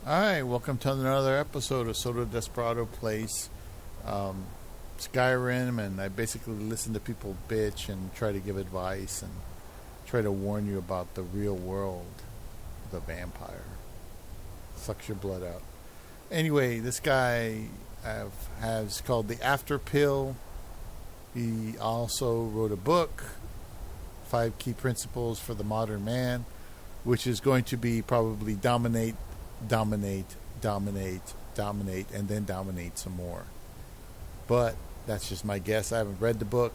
Hi, welcome to another episode of Soto Desperado Plays Skyrim, and I basically listen to people bitch and try to give advice and try to warn you about the real world, the vampire. Sucks your blood out. Anyway, this guy has called The After Pill. He also wrote a book, Five Key Principles for the Modern Man, which is going to be probably dominate, and then dominate some more. But that's just my guess. I haven't read the book.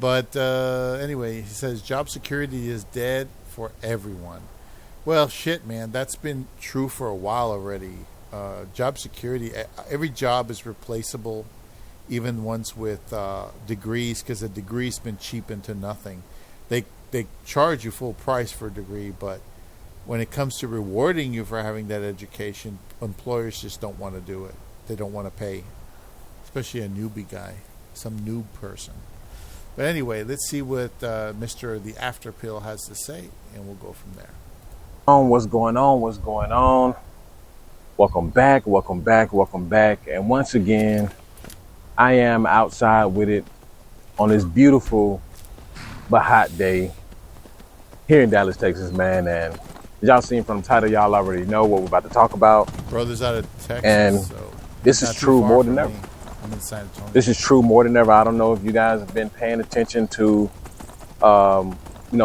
But anyway, he says job security is dead for everyone. Well, shit, man. That's been true for a while already. Job security, every job is replaceable, even ones with degrees, because a degree's been cheapened to nothing. They charge you full price for a degree, but when it comes to rewarding you for having that education, employers just don't want to do it. They don't want to pay, especially a newbie guy, some noob person. But anyway, let's see what Mr. The After Pill has to say, and we'll go from there. What's going on? What's going on? Welcome back. And once again, I am outside with it on this beautiful but hot day here in Dallas, Texas, man. And y'all seen from the title, y'all already know what we're about to talk about. Brothers out of Texas. And so this is true more than ever. I'm in San Antonio. This is true more than ever. I don't know if you guys have been paying attention to,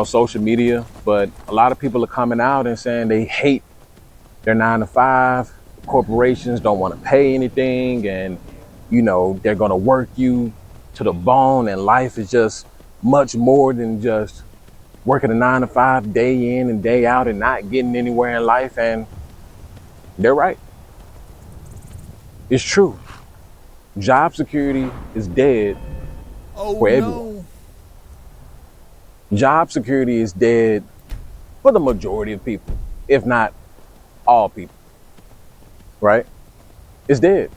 social media, but a lot of people are coming out and saying they hate their 9-to-5. Corporations don't want to pay anything, and they're going to work you to the bone, and life is just much more than just working a 9-to-5 day in and day out and not getting anywhere in life. And they're right. It's true. Job security is dead for everyone. Job security is dead for the majority of people, if not all people. Right? It's dead.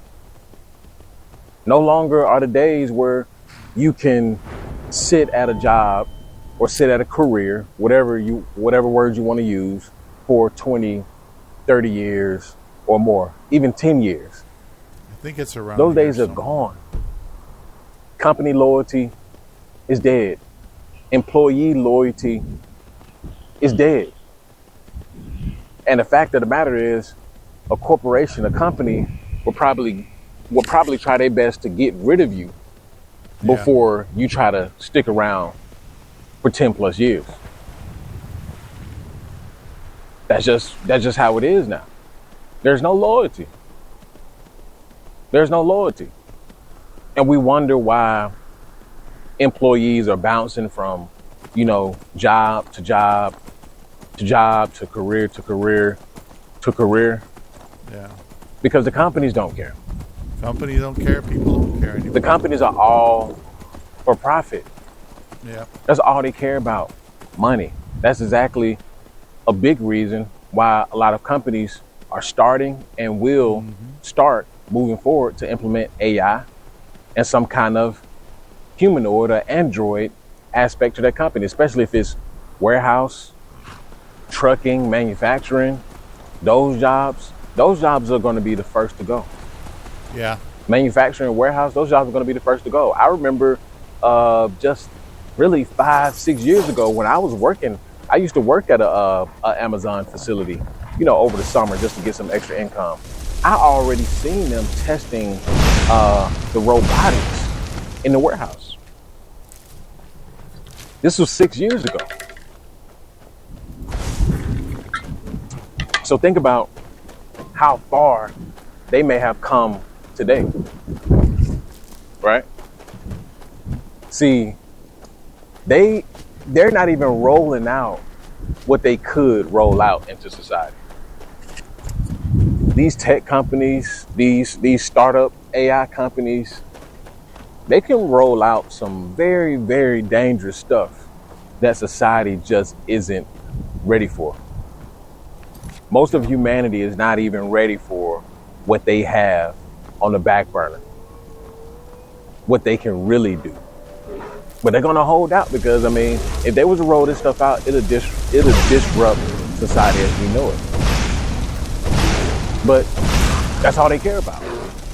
No longer are the days where you can sit at a job or sit at a career, whatever words you want to use, for 20, 30 years or more, even 10 years. I think it's around. Those days are gone. Company loyalty is dead. Employee loyalty is dead. And the fact of the matter is, a corporation, a company will probably try their best to get rid of you before you try to stick around for 10 plus years. That's just how it is now. There's no loyalty. And we wonder why employees are bouncing from, job to job to job to career to career to career. Yeah. Because the companies don't care. Companies don't care. People don't care anymore. The companies are all for profit. Yeah. That's all they care about. Money. That's exactly a big reason why a lot of companies are starting and will start moving forward to implement AI and some kind of humanoid or android aspect to their company, especially if it's warehouse, trucking, manufacturing. Those jobs are going to be the first to go. Yeah. Manufacturing, warehouse, those jobs are going to be the first to go. I remember just really 5-6 years ago when I was working, I used to work at a Amazon facility, over the summer just to get some extra income. I already seen them testing the robotics in the warehouse. This was 6 years ago. So think about how far they may have come today, right? See, they're not even rolling out what they could roll out into society. These tech companies, these startup AI companies, they can roll out some very, very dangerous stuff that society just isn't ready for. Most of humanity is not even ready for what they have on the back burner, what they can really do. But they're going to hold out because, if they was to roll this stuff out, it'll disrupt society as we know it. But that's all they care about.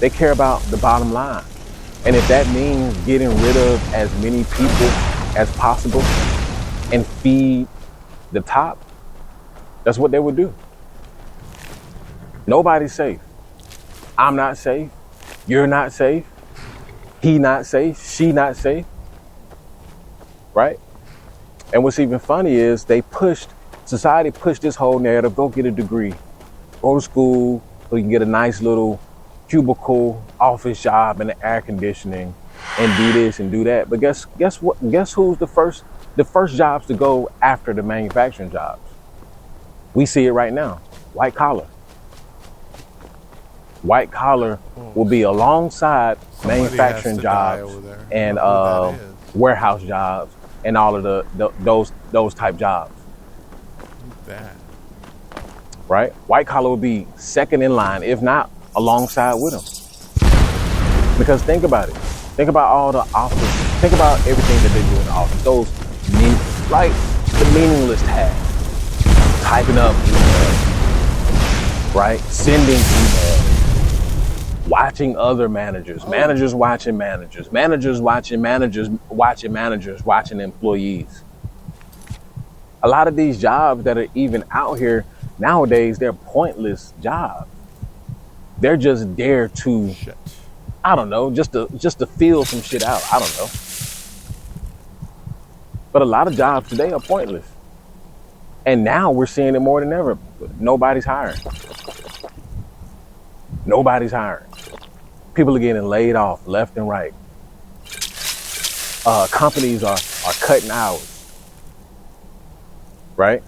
They care about the bottom line. And if that means getting rid of as many people as possible and feed the top, that's what they would do. Nobody's safe. I'm not safe. You're not safe. He not safe. She not safe. Right? And what's even funny is society pushed this whole narrative, go get a degree, go to school so you can get a nice little cubicle office job in the air conditioning and do this and do that. But guess what? Guess who's the first jobs to go after the manufacturing jobs? We see it right now. White collar. White collar will be alongside manufacturing jobs and warehouse jobs and all of those type jobs. That. Right? White collar will be second in line, if not alongside with them. Because think about it. Think about all the office. Think about everything that they do in the office. Those the meaningless tasks. Typing up emails, right? Sending emails. Watching other managers. Managers watching managers. Managers watching managers watching managers watching employees. A lot of these jobs that are even out here nowadays, they're pointless jobs. They're just there to, I don't know, just to feel some shit out. I don't know. But a lot of jobs today are pointless. And now we're seeing it more than ever. Nobody's hiring. Nobody's hiring. People are getting laid off left and right. Companies are cutting hours. Right?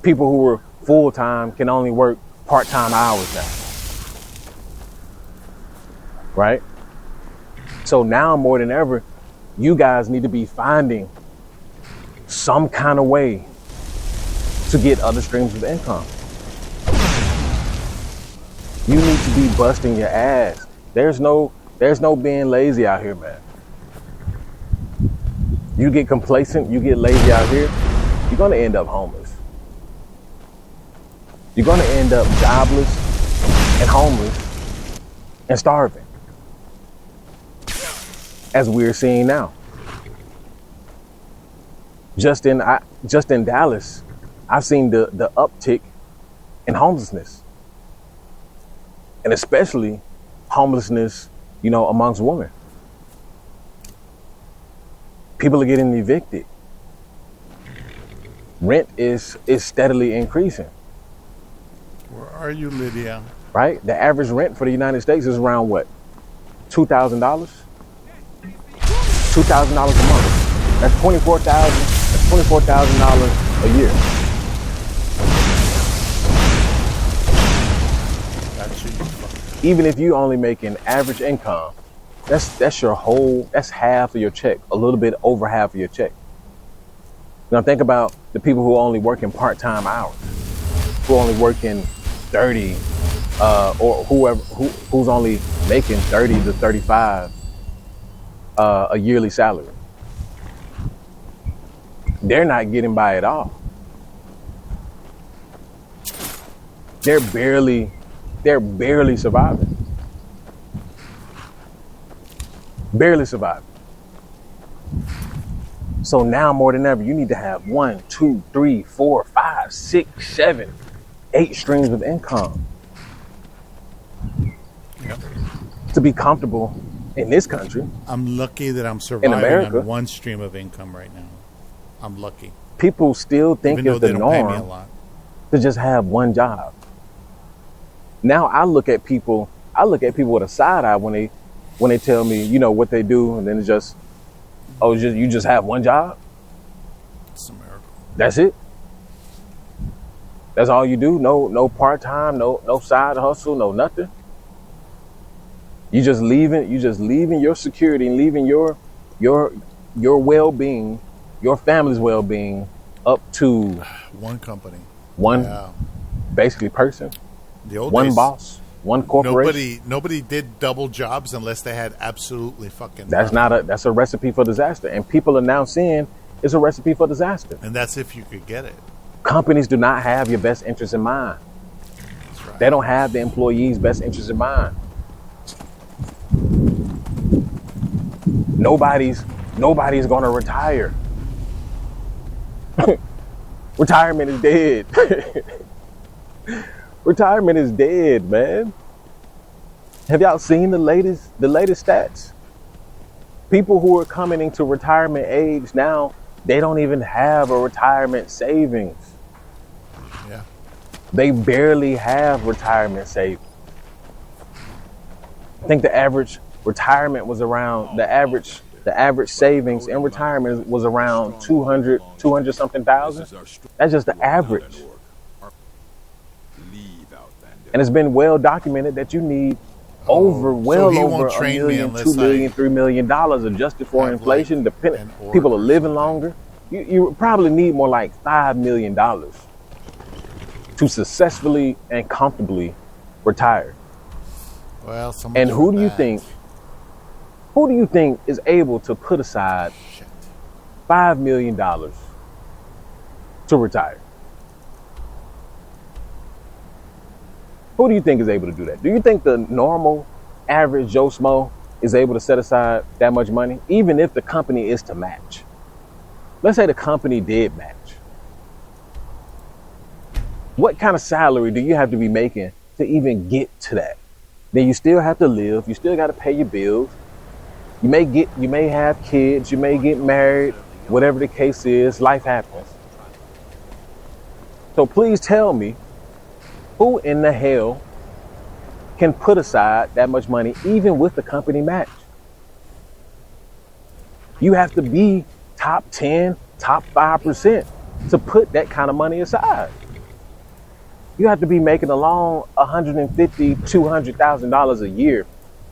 People who were full-time can only work part-time hours now. Right? So now more than ever, you guys need to be finding some kind of way to get other streams of income. You need to be busting your ass. There's no being lazy out here, man. You get complacent, you get lazy out here, you're gonna end up homeless. You're gonna end up jobless and homeless and starving. As we're seeing now. Just in Dallas, I've seen the uptick in homelessness. And especially homelessness, amongst women. People are getting evicted. Rent is steadily increasing. Where are you, Lydia? Right? The average rent for the United States is around what? $2,000? $2,000 a month. That's $24,000. That's $24,000 a year. Even if you only make an average income, that's half of your check, a little bit over half of your check. Now think about the people who are only working part-time hours, who are only working 30, or who's only making 30 to 35 a yearly salary. They're not getting by at all. They're barely surviving. Barely surviving. So now more than ever, you need to have 1, 2, 3, 4, 5, 6, 7, 8 streams of income. Yep. To be comfortable in this country. I'm lucky that I'm surviving on one stream of income right now. I'm lucky. People still think it's the norm to just have one job. Now I look at people with a side eye when they tell me, what they do, and then it's just, you just have one job? It's a miracle. That's it? That's all you do? No part-time, no side hustle, no nothing? You just leaving your security and leaving your well-being, your family's well-being up to one company. One basically person. The old one days, boss, one corporation. Nobody did double jobs unless they had absolutely fucking. That's a recipe for disaster, and people are now seeing it's a recipe for disaster. And that's if you could get it. Companies do not have your best interest in mind. That's right. They don't have the employees' best interest in mind. Nobody's going to retire. Retirement is dead. Retirement is dead, man. Have y'all seen the latest stats? People who are coming into retirement age now, they don't even have a retirement savings. Yeah. They barely have retirement savings. I think the average retirement was around the average savings in retirement was around 200 something thousand. That's just the average. And it's been well documented that you need well over $1 million, $2 million, $3 million adjusted for inflation. Depending, people are living longer. You probably need more like $5 million to successfully and comfortably retire. Well, and who do you think is able to put aside $5 million to retire? Who do you think is able to do that? Do you think the normal average Joe Smo is able to set aside that much money, even if the company is to match? Let's say the company did match. What kind of salary do you have to be making to even get to that? Then you still have to live. You still got to pay your bills. You may have kids. You may get married. Whatever the case is, life happens. So please tell me, who in the hell can put aside that much money, even with the company match? You have to be top 10, top 5% to put that kind of money aside. You have to be making along $150,000, $200,000 a year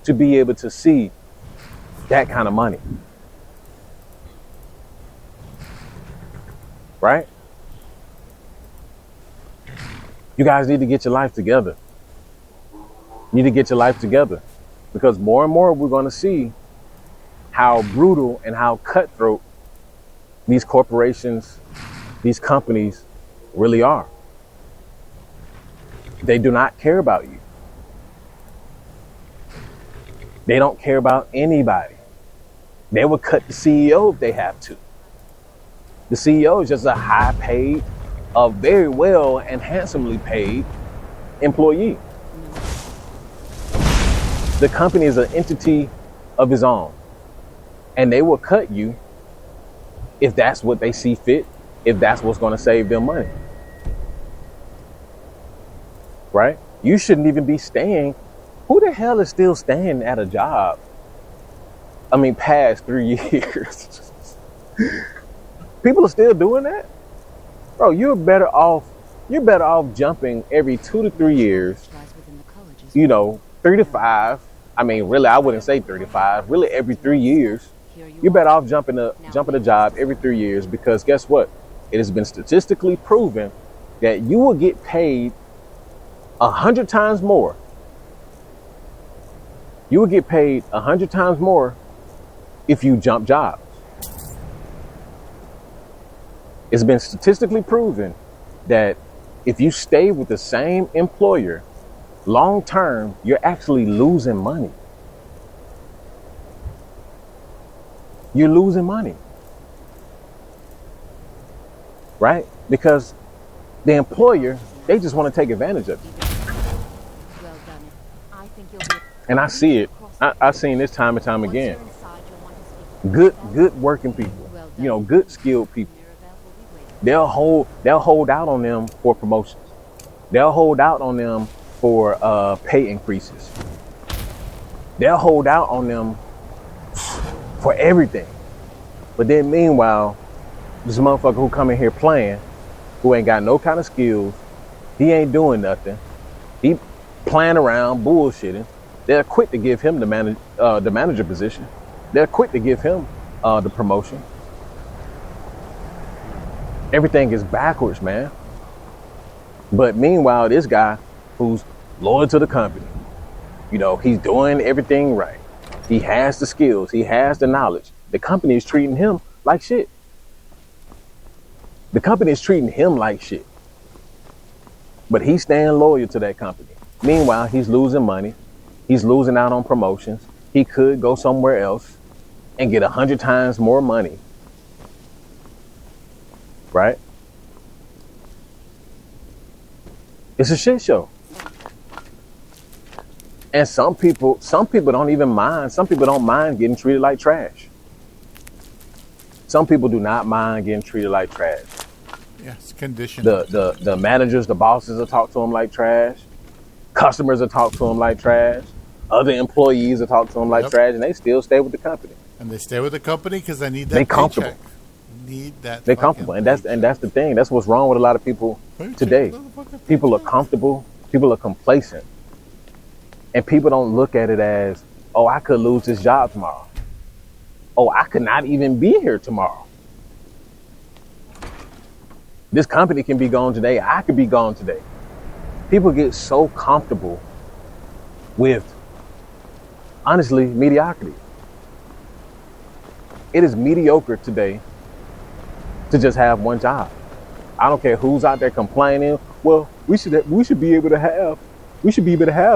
to be able to see that kind of money. Right? You guys need to get your life together. You need to get your life together, because more and more we're going to see how brutal and how cutthroat these corporations, these companies really are. They do not care about you. They don't care about anybody. They will cut the CEO if they have to. The CEO is just a high paid, a very well and handsomely paid employee. The company is an entity of its own, and they will cut you if that's what they see fit, if that's what's going to save them money. Right? You shouldn't even be staying. Who the hell is still staying at a job? I mean, past 3 years. People are still doing that? Bro, you're better off jumping every 2 to 3 years. 3 to 5. I mean, really, I wouldn't say 3 to 5. Really, every 3 years. You're better off jumping a job every 3 years, because guess what? It has been statistically proven that you will get paid 100 times more. You will get paid 100 times more if you jump jobs. It's been statistically proven that if you stay with the same employer long term, you're actually losing money. You're losing money. Right? Because the employer, they just want to take advantage of you. And I see it. I've seen this time and time again. Good working people, good skilled people. They'll hold out on them for promotions. They'll hold out on them for pay increases. They'll hold out on them for everything. But then meanwhile, this motherfucker who come in here playing, who ain't got no kind of skills, he ain't doing nothing. He playing around, bullshitting. They're quick to give him the manager position. They're quick to give him the promotion. Everything is backwards, man. But meanwhile, this guy who's loyal to the company, he's doing everything right. He has the skills. He has the knowledge. The company is treating him like shit. The company is treating him like shit. But he's staying loyal to that company. Meanwhile, he's losing money. He's losing out on promotions. He could go somewhere else and get 100 times more money. Right? It's a shit show. And some people don't even mind. Some people don't mind getting treated like trash. Some people do not mind getting treated like trash. Yeah, it's conditioned. The managers, the bosses will talk to them like trash. Customers will talk to them like trash. Other employees will talk to them like trash, and they still stay with the company. And they stay with the company because they need that they paycheck. Comfortable. Need that. They're comfortable, and that's the thing. That's what's wrong with a lot of people today. People are comfortable. People are complacent, and people don't look at it as, oh, I could lose this job tomorrow. Oh, I could not even be here tomorrow. This company can be gone today. I could be gone today. People get so comfortable with, honestly, mediocrity. It is mediocre today to just have one job. I don't care who's out there complaining. Well, we should be able to have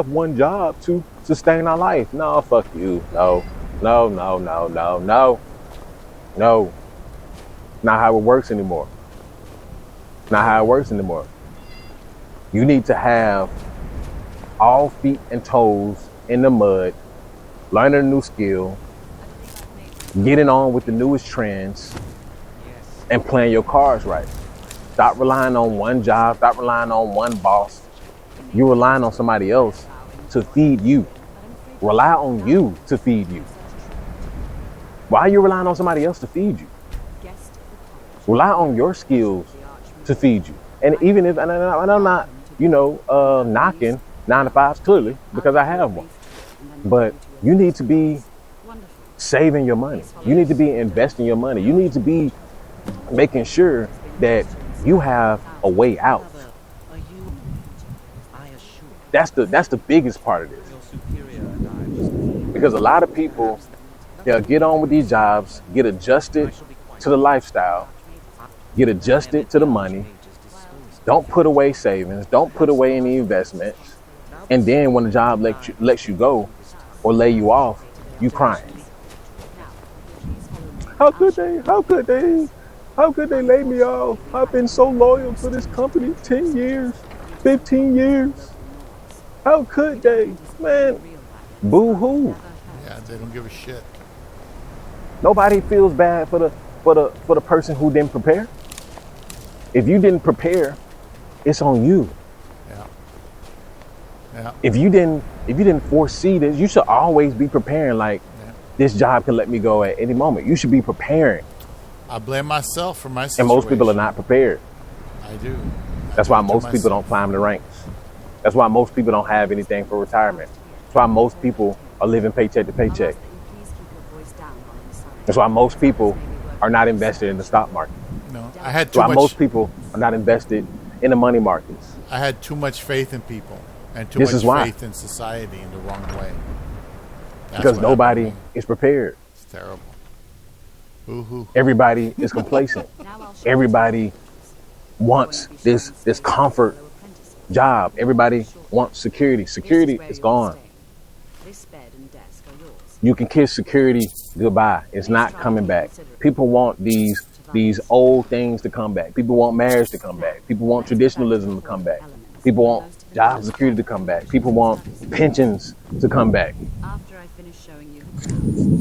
one job to sustain our life. No, fuck you. No. Not how it works anymore. Not how it works anymore. You need to have all feet and toes in the mud, learning a new skill, getting on with the newest trends, and playing your cards right. Stop relying on one job. Stop relying on one boss. You're relying on somebody else to feed you. Rely on you to feed you. Why are you relying on somebody else to feed you? Rely on your skills to feed you. And even if, and I'm not, knocking 9-to-5s clearly, because I have one. But you need to be saving your money. You need to be investing your money. You need to be making sure that you have a way out. That's the biggest part of this. Because a lot of people, they'll get on with these jobs, get adjusted to the lifestyle, get adjusted to the money, don't put away savings, don't put away any investments, and then when the job lets you go or lay you off, you crying. How could they lay me off? I've been so loyal to this company 10 years, 15 years. How could they? Man, boo-hoo. Yeah, they don't give a shit. Nobody feels bad for the person who didn't prepare. If you didn't prepare, it's on you. Yeah. If you didn't foresee this, you should always be preparing. Like, this job can let me go at any moment. You should be preparing. I blame myself for my situation. And most people are not prepared. I do. That's why most people don't climb the ranks. That's why most people don't have anything for retirement. That's why most people are living paycheck to paycheck. That's why most people are not invested in the stock market. No, I had too much. That's why most people are not invested in the money markets. I had too much faith in people and too much faith in society in the wrong way. Because nobody is prepared. It's terrible. Boo-hoo. Everybody is complacent. Everybody wants this comfort job. Everybody wants security. Security is gone. You can kiss security goodbye. It's not coming back. People want these old things to come back. People want marriage to come back. People want traditionalism to come back. People want job security to come back. People want pensions to come back.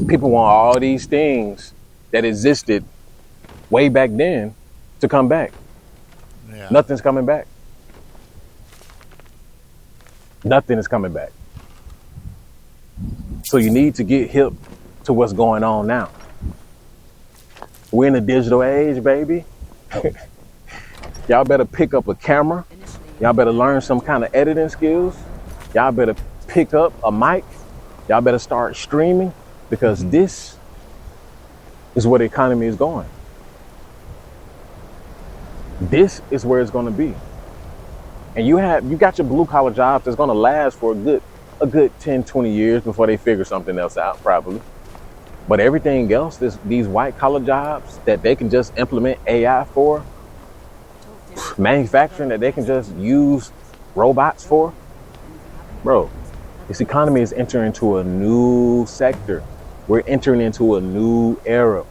People want all these things that existed way back then to come back. Yeah. Nothing's coming back. Nothing is coming back. So you need to get hip to what's going on now. We're in a digital age, baby. Y'all better pick up a camera. Y'all better learn some kind of editing skills. Y'all better pick up a mic. Y'all better start streaming, because this is where the economy is going. This is where it's going to be. And you got your blue collar jobs that's going to last for a good 10, 20 years before they figure something else out, probably. But everything else, these white collar jobs that they can just implement AI for, manufacturing that they can just use robots for, Bro, this economy is entering into a new sector. We're entering into a new era.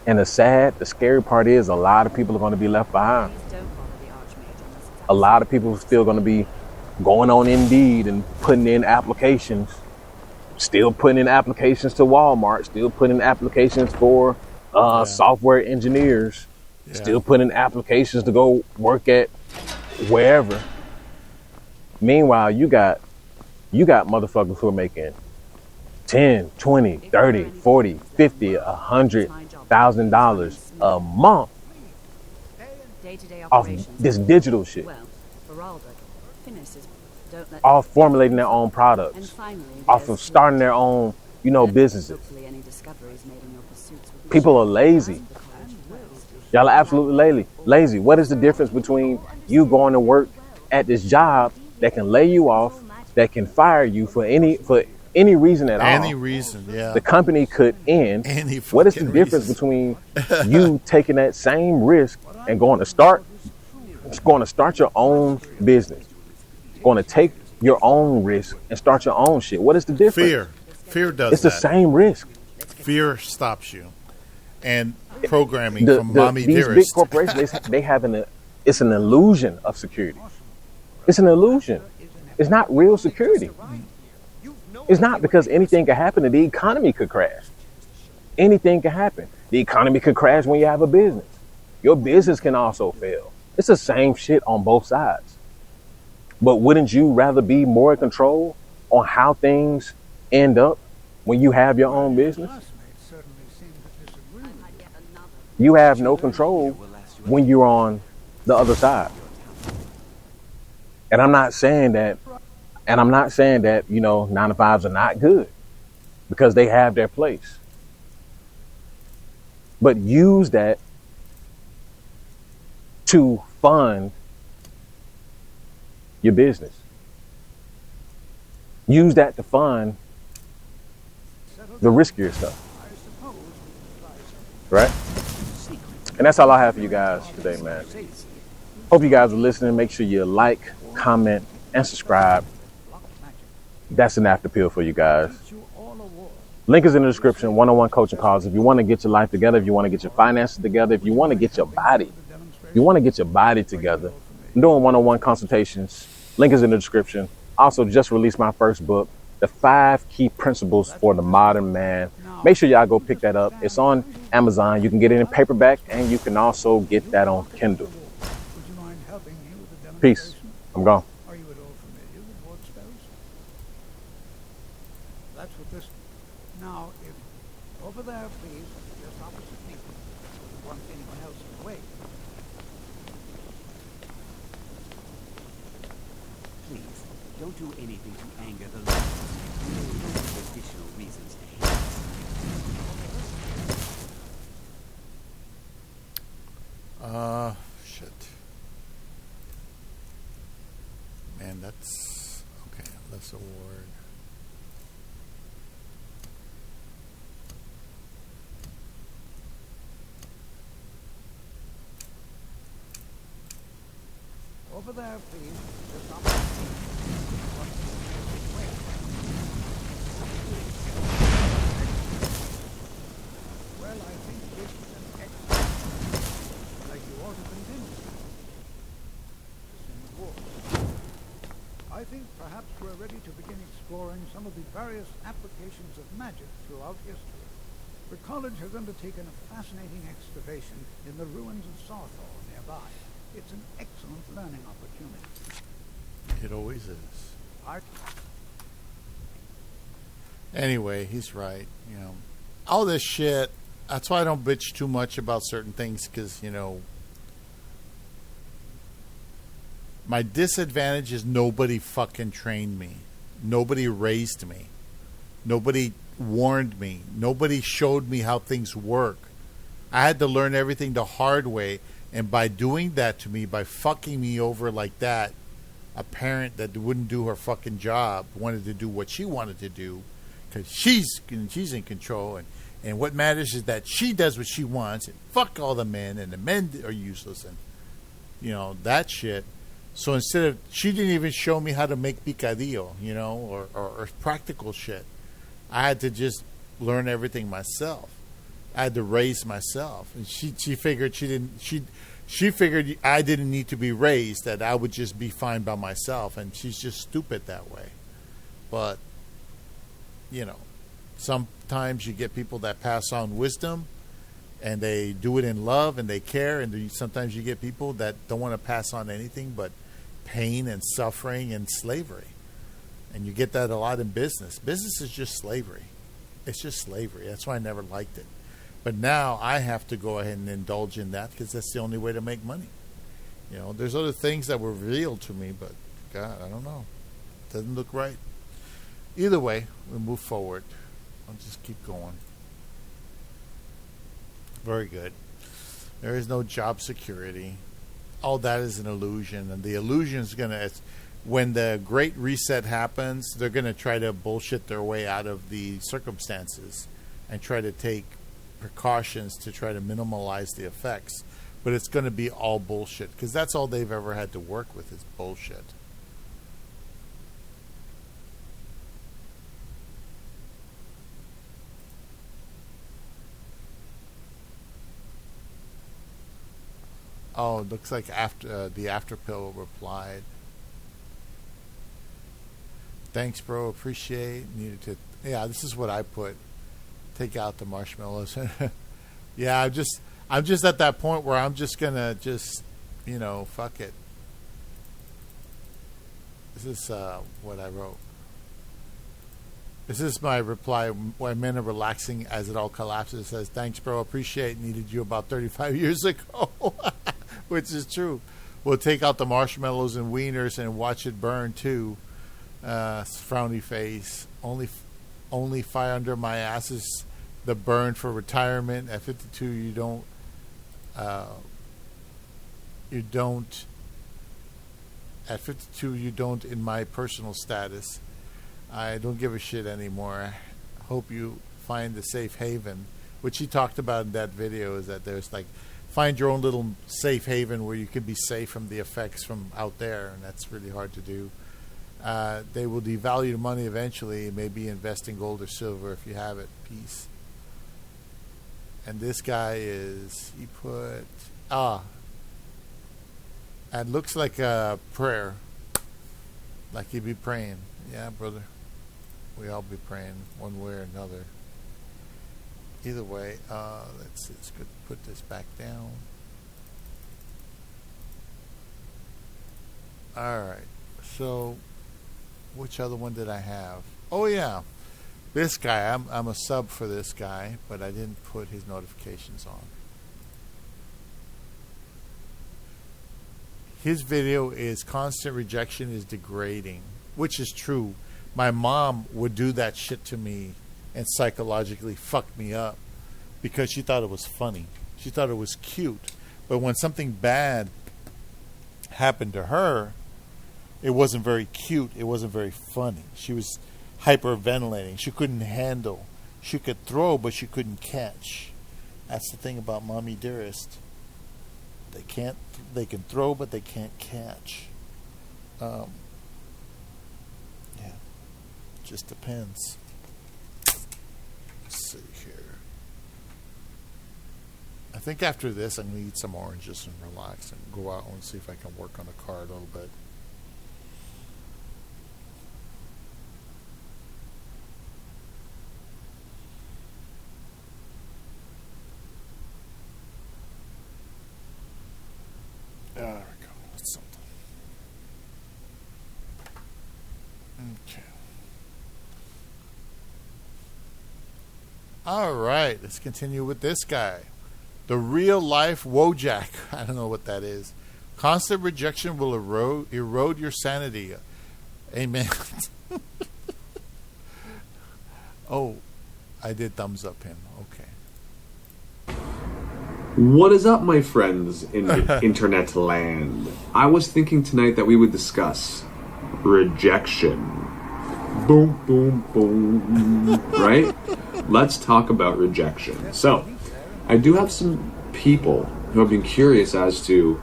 And the scary part is a lot of people are going to be left behind. A lot of people are still going to be going on Indeed and putting in applications, still putting in applications to Walmart, still putting in applications for software engineers, still putting in applications to go work at wherever. Meanwhile, you got motherfuckers who are making 10, 20, 30, 40, 50, $100,000 a month off this digital shit. Off formulating their own products, off of starting their own, businesses. People are lazy. Y'all are absolutely lazy. What is the difference between you going to work at this job that can lay you off, that can fire you for any reason at all? Any reason, yeah. The company could end. What is the difference between you taking that same risk and going to start your own business, going to take your own risk and start your own shit? What is the difference? Fear does it's that. It's the same risk. Fear stops you. And programming from Mommy these Dearest. Big corporations, they have it's an illusion of security. It's an illusion. It's not real security. It's not, because anything could happen and the economy could crash. Anything can happen. The economy could crash when you have a business. Your business can also fail. It's the same shit on both sides. But wouldn't you rather be more in control on how things end up when you have your own business? You have no control when you're on the other side. And I'm not saying that, 9-to-5s are not good, because they have their place. But use that to fund your business. Use that to fund the riskier stuff. Right? And that's all I have for you guys today, man. Hope you guys are listening. Make sure you like, comment, and subscribe. That's an after pill for you guys. Link is in the description. One-on-one coaching calls. If you want to get your life together, if you want to get your finances together, if you want to get your body together, I'm doing one-on-one consultations. Link is in the description. Also, just released my first book, The 5 Key Principles for the Modern Man. Make sure y'all go pick that up. It's on Amazon. You can get it in paperback, and you can also get that on Kindle. Peace. I'm gone. Are you at all familiar with ward spells? That's what this... Now, if... Over there, please, just opposite me. Want anyone else in the way? Please, don't do anything to anger the locals. We don't have additional reasons to hate us. Shit. Man, that's... Okay, let's award. Over there, please, just opposite me. Well, I think this is an excellent... Like you ought to continue. I think perhaps we're ready to begin exploring some of the various applications of magic throughout history. The college has undertaken a fascinating excavation in the ruins of Sarthor nearby. It's an excellent learning opportunity. It always is. Anyway, he's right. All this shit. That's why I don't bitch too much about certain things, because, my disadvantage is nobody fucking trained me. Nobody raised me. Nobody warned me. Nobody showed me how things work. I had to learn everything the hard way. And by doing that to me, by fucking me over like that, a parent that wouldn't do her fucking job wanted to do what she wanted to do, because she's in control. And what matters is that she does what she wants. And fuck all the men. And the men are useless. And, that shit. So instead of, she didn't even show me how to make picadillo, you know, or practical shit. I had to just learn everything myself. I had to raise myself, and she figured she figured I didn't need to be raised, that I would just be fine by myself, and she's just stupid that way. But you know, sometimes you get people that pass on wisdom, and they do it in love, and they care, and sometimes you get people that don't want to pass on anything but pain and suffering and slavery. And you get that a lot in business. Business is just slavery. It's just slavery. That's why I never liked it. But now I have to go ahead and indulge in that because that's the only way to make money. You know, there's other things that were revealed to me, but God, I don't know. It doesn't look right. Either way, we move forward. I'll just keep going. Very good. There is no job security. All that is an illusion. And the illusion is going to, when the Great Reset happens, they're going to try to bullshit their way out of the circumstances and try to take precautions to try to minimize the effects. But it's going to be all bullshit because that's all they've ever had to work with is bullshit. Oh, it looks like after the after pill replied. Thanks, bro. Appreciate. Needed to. Yeah, this is what I put. Take out the marshmallows. Yeah, I'm just at that point where I'm just gonna you know, fuck it. This is what I wrote. This is my reply when men are relaxing as it all collapses. It says, thanks, bro. Appreciate. Needed you about 35 years ago. Which is true. We'll take out the marshmallows and wieners and watch it burn too. Frowny face. Only fire under my ass is the burn for retirement. At 52, you don't. At 52, you don't. In my personal status, I don't give a shit anymore. I hope you find the safe haven, which he talked about in that video. Is that there's like, find your own little safe haven where you can be safe from the effects from out there, and that's really hard to do. They will devalue money eventually. Maybe invest in gold or silver if you have it. Peace. And this guy is, he put, it looks like a prayer. Like he'd be praying. Yeah, brother. We all be praying one way or another. Either way, let's see. It's good to put this back down. Alright. So, which other one did I have? Oh, yeah. This guy. I'm a sub for this guy, but I didn't put his notifications on. His video is constant rejection is degrading, which is true. My mom would do that shit to me and psychologically fuck me up because she thought it was funny. She thought it was cute. But when something bad happened to her, it wasn't very cute. It wasn't very funny. She was hyperventilating. She couldn't handle. She could throw, but she couldn't catch. That's the thing about Mommy Dearest. They can throw, but they can't catch. Yeah. Just depends. Let's see here. I think after this, I'm going to eat some oranges and relax and go out and see if I can work on the car a little bit. There we go. That's something. Okay. All right. Let's continue with this guy. The real life Wojak. I don't know what that is. Constant rejection will erode your sanity. Amen. Oh, I did thumbs up him. Okay. What is up, my friends in internet land? I was thinking tonight that we would discuss rejection. Boom, boom, boom. Right? Let's talk about rejection. So, I do have some people who have been curious as to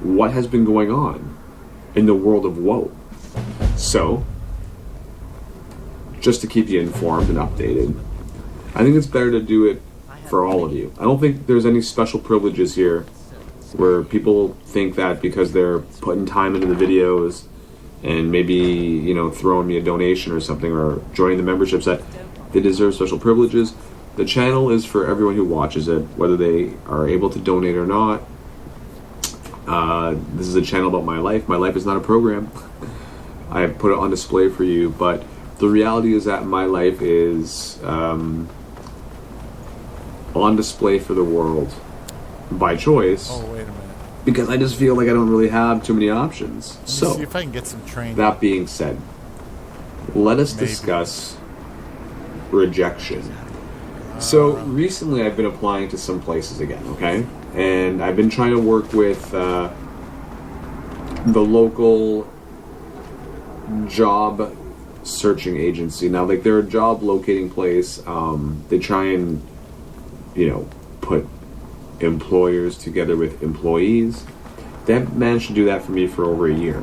what has been going on in the world of woe. So, just to keep you informed and updated, I think it's better to do it for all of you. I don't think there's any special privileges here where people think that because they're putting time into the videos and maybe, you know, throwing me a donation or something or joining the memberships that they deserve special privileges. The channel is for everyone who watches it, whether they are able to donate or not. This is a channel about my life. My life is not a program. I have put it on display for you, but the reality is that my life is on display for the world by choice. Oh, wait a minute. Because I just feel like I don't really have too many options. Let me So, see if I can get some training. that being said, let us Maybe. discuss rejection. So recently I've been applying to some places again, okay? And I've been trying to work with the local job searching agency. Now, like, they're a job locating place. They try and, you know, put employers together with employees. They haven't managed to do that for me for over a year.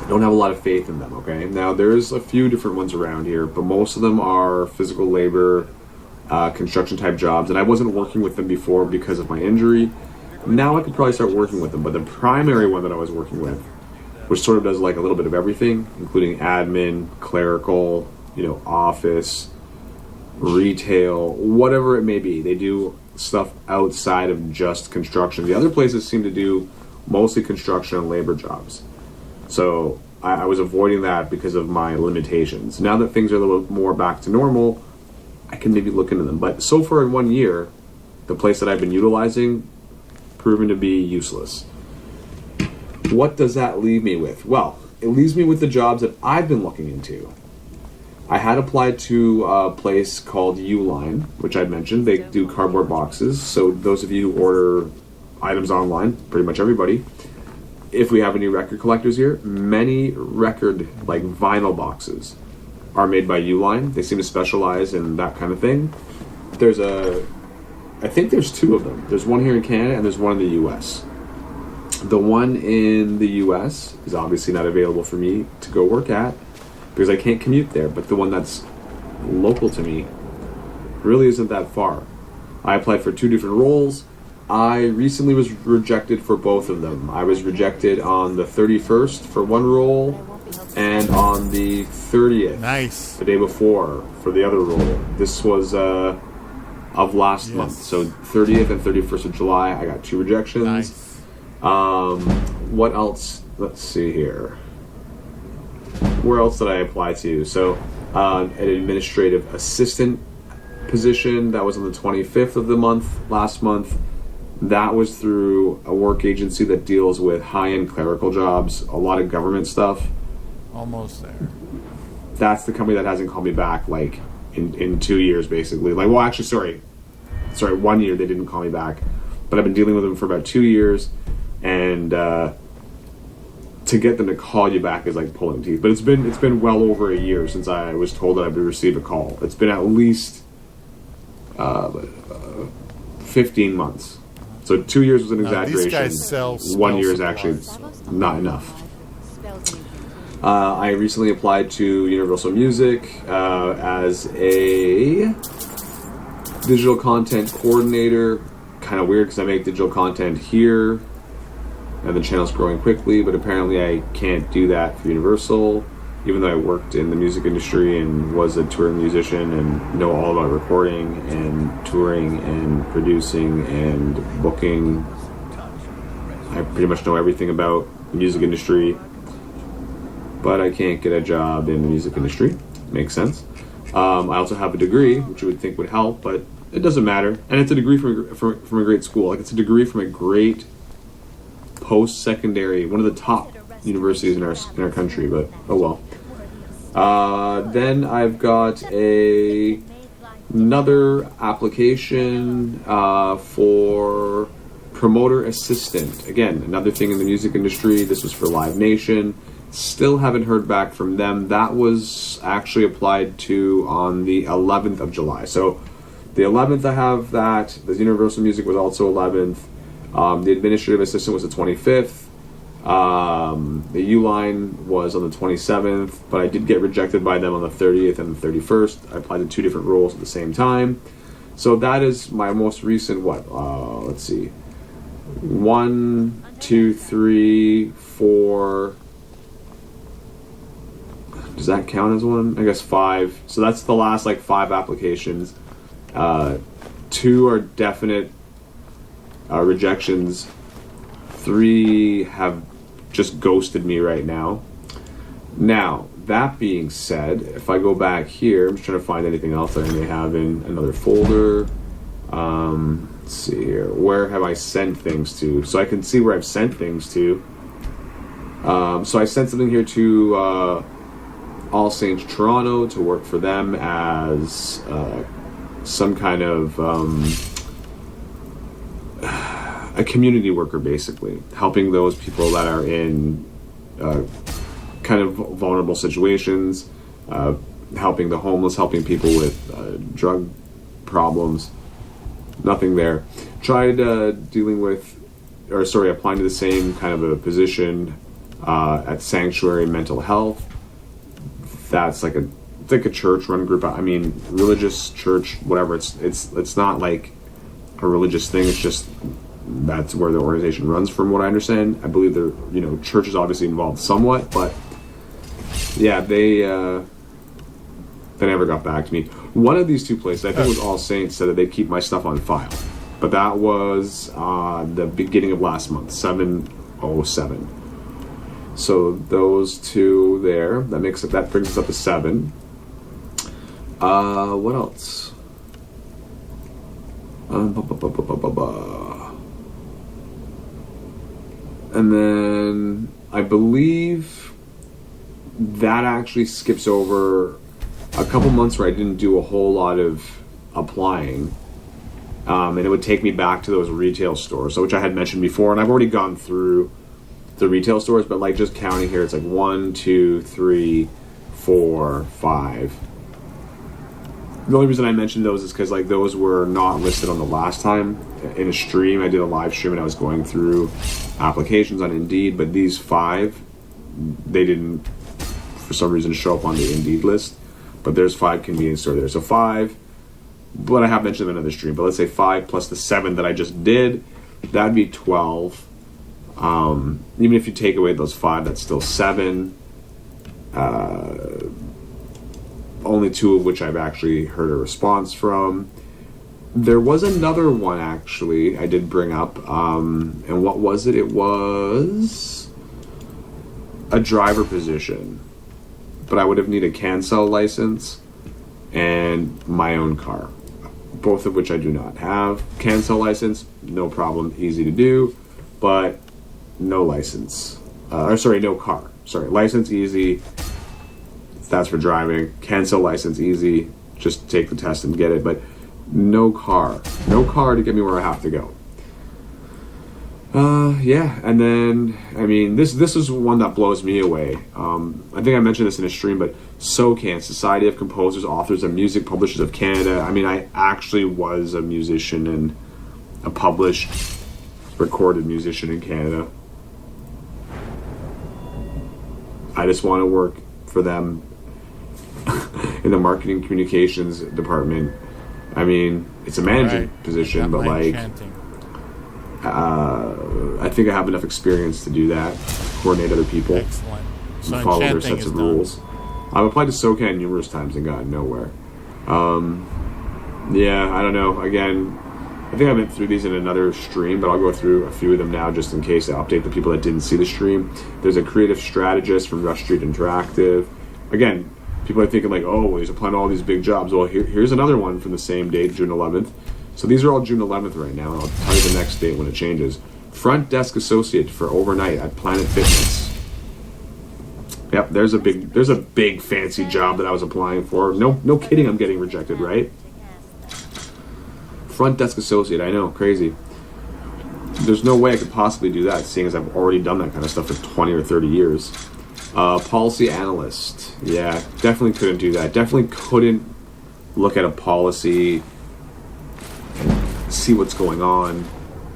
Don't have a lot of faith in them, okay? Now, there's a few different ones around here, but most of them are physical labor, construction type jobs, and I wasn't working with them before because of my injury. Now I could probably start working with them, but the primary one that I was working with, which sort of does like a little bit of everything, including admin, clerical, you know, office, retail, whatever it may be. They do stuff outside of just construction. The other places seem to do mostly construction and labor jobs. So I was avoiding that because of my limitations. Now that things are a little more back to normal, I can maybe look into them. But so far in 1 year, the place that I've been utilizing proven to be useless. What does that leave me with? Well, it leaves me with the jobs that I've been looking into. I had applied to a place called Uline, which I mentioned. They do cardboard boxes. So those of you who order items online, pretty much everybody, if we have any record collectors here, many record, like vinyl boxes, are made by Uline. They seem to specialize in that kind of thing. I think there's two of them. There's one here in Canada and there's one in the US. The one in the US is obviously not available for me to go work at because I can't commute there, but the one that's local to me really isn't that far. I applied for 2 different roles. I recently was rejected for both of them. I was rejected on the 31st for one role and on the 30th, Nice. the day before, for the other role. This was of last month. So 30th and 31st of July, I got 2 rejections. Nice. What else? Let's see here. Where else did I apply to? So an administrative assistant position that was on the 25th of the month, last month. That was through a work agency that deals with high-end clerical jobs, a lot of government stuff. Almost there. That's the company that hasn't called me back, like, in 2 years, basically. Like, well, actually, sorry, 1 year they didn't call me back. But I've been dealing with them for about 2 years, and to get them to call you back is like pulling teeth. But it's been well over a year since I was told that I would receive a call. It's been at least 15 months. So 2 years was an exaggeration. These guys sell 1 year is spell actually supplies. not enough. I recently applied to Universal Music as a digital content coordinator. Kind of weird because I make digital content here and the channel's growing quickly, but apparently I can't do that for Universal, even though I worked in the music industry and was a touring musician and know all about recording and touring and producing and booking. I pretty much know everything about the music industry, but I can't get a job in the music industry. Makes sense. I also have a degree, which you would think would help, but it doesn't matter. And it's a degree from a great school. Like, it's a degree from a great post-secondary, one of the top universities in our country, but oh well. Then I've got another application for promoter assistant. Again, another thing in the music industry. This was for Live Nation. Still haven't heard back from them. That was actually applied to on the 11th of July. So the 11th I have that. The Universal Music was also 11th. The administrative assistant was the 25th. The U-line was on the 27th, but I did get rejected by them on the 30th and the 31st. I applied to 2 different roles at the same time. So that is my most recent, let's see. 1, 2, 3, 4. Does that count as one? I guess 5. So that's the last 5 applications. 2 are definite rejections. 3 have just ghosted me right now. Now, that being said, if I go back here, I'm just trying to find anything else that I may have in another folder. Let's see here. Where have I sent things to? So I can see where I've sent things to. So I sent something here to All Saints Toronto to work for them as some kind of a community worker, basically helping those people that are in kind of vulnerable situations, helping the homeless, helping people with drug problems. Nothing there. Tried applying to the same kind of a position at Sanctuary Mental Health. That's like a church-run group. I mean, religious church, whatever. It's not like a religious thing. It's just that's where the organization runs, from what I understand. I believe church is obviously involved somewhat, but yeah, they never got back to me. One of these 2 places, I think it was All Saints, said that they'd keep my stuff on file, but that was the beginning of last month, 7/07. So those 2 there, that brings us up to 7. What else? And then I believe that actually skips over a couple months where I didn't do a whole lot of applying. And it would take me back to those retail stores, which I had mentioned before, and I've already gone through the retail stores, but just counting here, it's 1, 2, 3, 4, 5. The only reason I mentioned those is because those were not listed on the last time in a stream. I did a live stream and I was going through applications on Indeed, but these 5, they didn't for some reason show up on the Indeed list. But there's 5 convenience store there, so 5. But I have mentioned them in another stream. But let's say 5 plus the 7 that I just did, that'd be 12. Even if you take away those 5, that's still 7. Only 2 of which I've actually heard a response from. There was another one actually I did bring up, and what was it? It was a driver position, but I would have needed a CANCEL license and my own car, both of which I do not have. CANCEL license, no problem, easy to do, but no license. No car. License easy. That's for driving. CANCEL license easy. Just take the test and get it. But no car. No car to get me where I have to go. Yeah. And then, this is one that blows me away. I think I mentioned this in a stream, but SOCAN, Society of Composers, Authors of Music, Publishers of Canada. I actually was a musician and a published, recorded musician in Canada. I just want to work for them in the marketing communications department. It's a managing position, but I think I have enough experience to do that, coordinate other people, Excellent. So and follow their enchanting sets is of done. rules. I've applied to SOCAN numerous times and gotten nowhere. Yeah, I don't know. Again, I think I went through these in another stream, but I'll go through a few of them now just in case to update the people that didn't see the stream. There's a creative strategist from Rush Street Interactive. Again, people are thinking well, he's applying to all these big jobs. Well, here's another one from the same date, June 11th. So these are all June 11th right now, and I'll tell you the next date when it changes. Front desk associate for overnight at Planet Fitness. Yep, there's a big fancy job that I was applying for. No kidding, I'm getting rejected, right? Front desk associate, I know, crazy. There's no way I could possibly do that, seeing as I've already done that kind of stuff for 20 or 30 years. Policy analyst, yeah, definitely couldn't do that. Definitely couldn't look at a policy, see what's going on,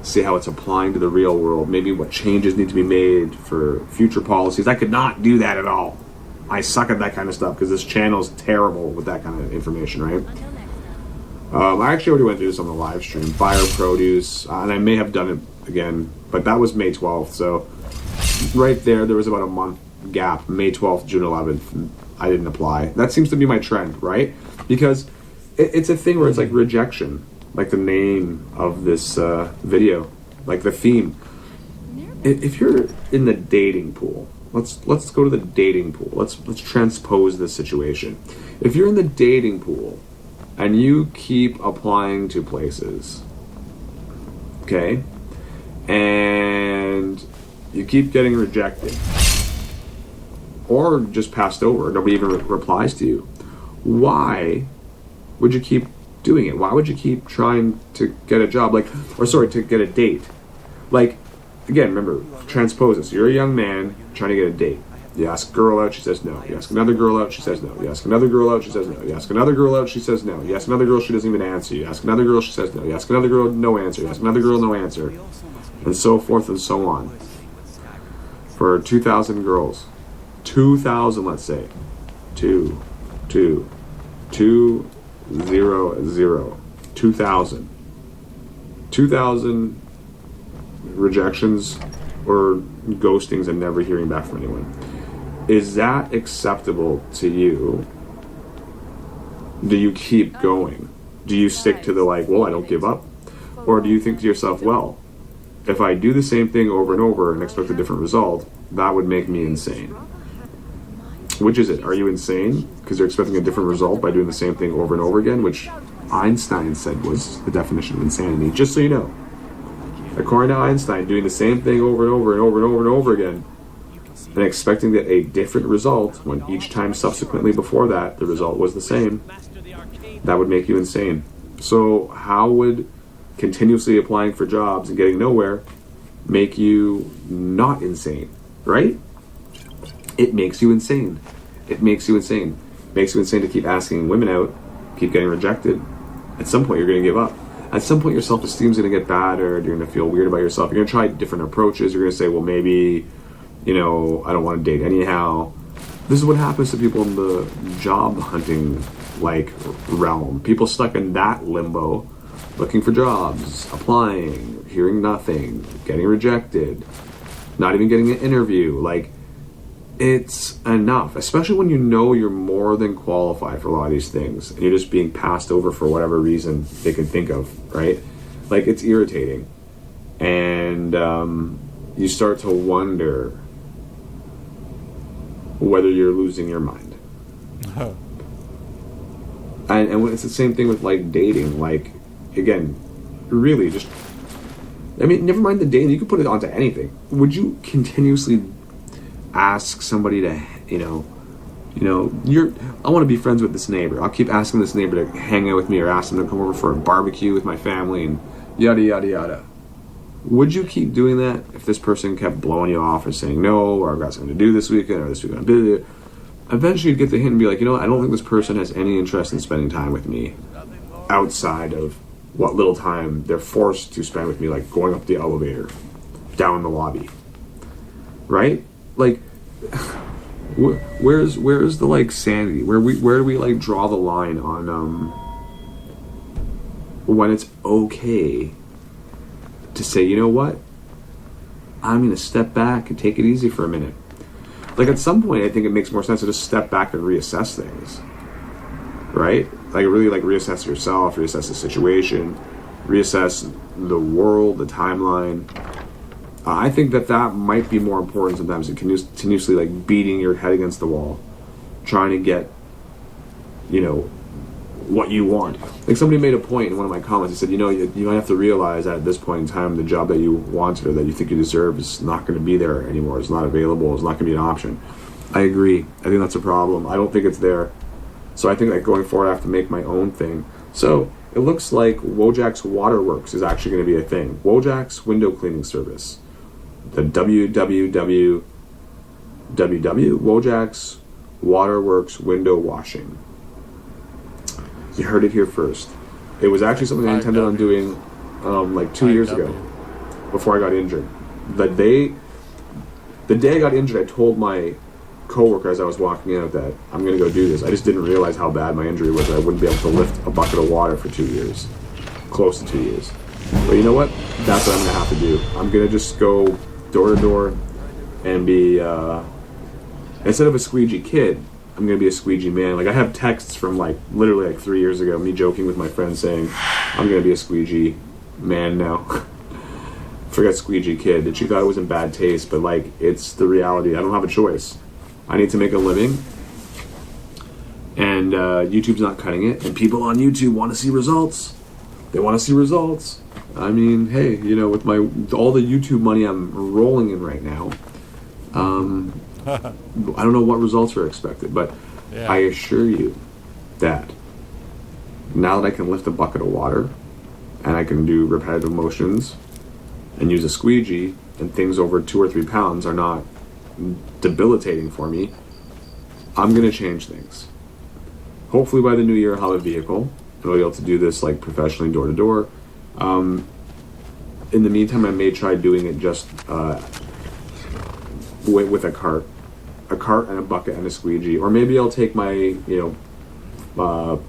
see how it's applying to the real world, maybe what changes need to be made for future policies. I could not do that at all. I suck at that kind of stuff because this channel is terrible with that kind of information, right? I actually already went through this on the live stream. Buyer produce, and I may have done it again, but that was May 12th. So right there was about a month gap. May 12th, June 11th, I didn't apply. That seems to be my trend, right? Because it's a thing where it's like rejection, like the name of this video, like the theme. If you're in the dating pool, let's go to the dating pool. Let's transpose this situation. If you're in the dating pool and you keep applying to places, okay, and you keep getting rejected or just passed over, nobody even replies to you, why would you keep doing it? Why would you keep trying to get a job, to get a date? Like, again, remember, transpose this. You're a young man trying to get a date. You ask a girl out, she says no. You ask another girl out, she says no. You ask another girl out, she says no. You ask another girl out, she says no. You ask another girl, she doesn't even answer. You ask another girl, she says no. You ask another girl, no answer. You ask another girl, no answer. And so forth and so on. For 2,000 girls. 2,000, let's say. 2, 0, 0. 2,000. 2,000 rejections or ghostings and never hearing back from anyone. Is that acceptable to you? Do you keep going? Do you stick to the I don't give up? Or do you think to yourself, well, if I do the same thing over and over and expect a different result, that would make me insane? Which is it? Are you insane because you're expecting a different result by doing the same thing over and over again, which Einstein said was the definition of insanity, just so you know. According to Einstein, doing the same thing over and over and over and over and over again and expecting that a different result when each time subsequently before that the result was the same, that would make you insane. So how would continuously applying for jobs and getting nowhere make you not insane, right? It makes you insane. It makes you insane. It makes you insane to keep asking women out, keep getting rejected. At some point you're going to give up. At some point your self-esteem is going to get battered. You're going to feel weird about yourself. You're going to try different approaches. You're going to say, well, maybe, I don't want to date anyhow. This is what happens to people in the job hunting realm. People stuck in that limbo, looking for jobs, applying, hearing nothing, getting rejected, not even getting an interview. It's enough, especially when you know you're more than qualified for a lot of these things and you're just being passed over for whatever reason they can think of, right? It's irritating. And you start to wonder whether you're losing your mind. And it's the same thing with dating. Again, really just, never mind the dating, you could put it onto anything. Would you continuously ask somebody to, I want to be friends with this neighbor. I'll keep asking this neighbor to hang out with me or ask them to come over for a barbecue with my family and yada, yada, yada. Would you keep doing that if this person kept blowing you off or saying no, or I've got something to do this weekend, or this weekend I'm busy? Eventually you'd get the hint and be like, I don't think this person has any interest in spending time with me outside of what little time they're forced to spend with me, like going up the elevator, down the lobby. Right? Where's the sanity? Where do we draw the line on when it's okay to say, you know what, I'm gonna step back and take it easy for a minute. At some point I think it makes more sense to just step back and reassess things, right? Really reassess yourself, reassess the situation, reassess the world, the timeline. I think that might be more important sometimes than continuously beating your head against the wall, trying to get, what you want. Somebody made a point in one of my comments. He said, you might have to realize that at this point in time, the job that you wanted or that you think you deserve is not going to be there anymore. It's not available. It's not going to be an option. I agree. I think that's a problem. I don't think it's there. So I think going forward, I have to make my own thing. So it looks like Wojak's Waterworks is actually going to be a thing. Wojak's window cleaning service. The Wojak's Waterworks window washing. You heard it here first. It was actually something I intended on doing 2 years ago. before I got injured. The day I got injured, I told my coworker as I was walking out that I'm going to go do this. I just didn't realize how bad my injury was. I wouldn't be able to lift a bucket of water for 2 years, close to 2 years. But you know what? That's what I'm going to have to do. I'm going to just go door to door and be, instead of a squeegee kid, I'm going to be a squeegee man. Like, I have texts from literally 3 years ago, me joking with my friends saying, I'm going to be a squeegee man now. Forget squeegee kid. That she thought it was in bad taste, but it's the reality. I don't have a choice. I need to make a living, and YouTube's not cutting it, and people on YouTube want to see results. They want to see results. I mean, hey, with all the YouTube money I'm rolling in right now, I don't know what results are expected, but Yeah. I assure you that now that I can lift a bucket of water, and I can do repetitive motions, and use a squeegee, and things over 2 or 3 pounds are not debilitating for me, I'm going to change things. Hopefully by the new year I'll have a vehicle and I'll be able to do this professionally door to door. In the meantime, I may try doing it just with a cart and a bucket and a squeegee, or maybe I'll take my car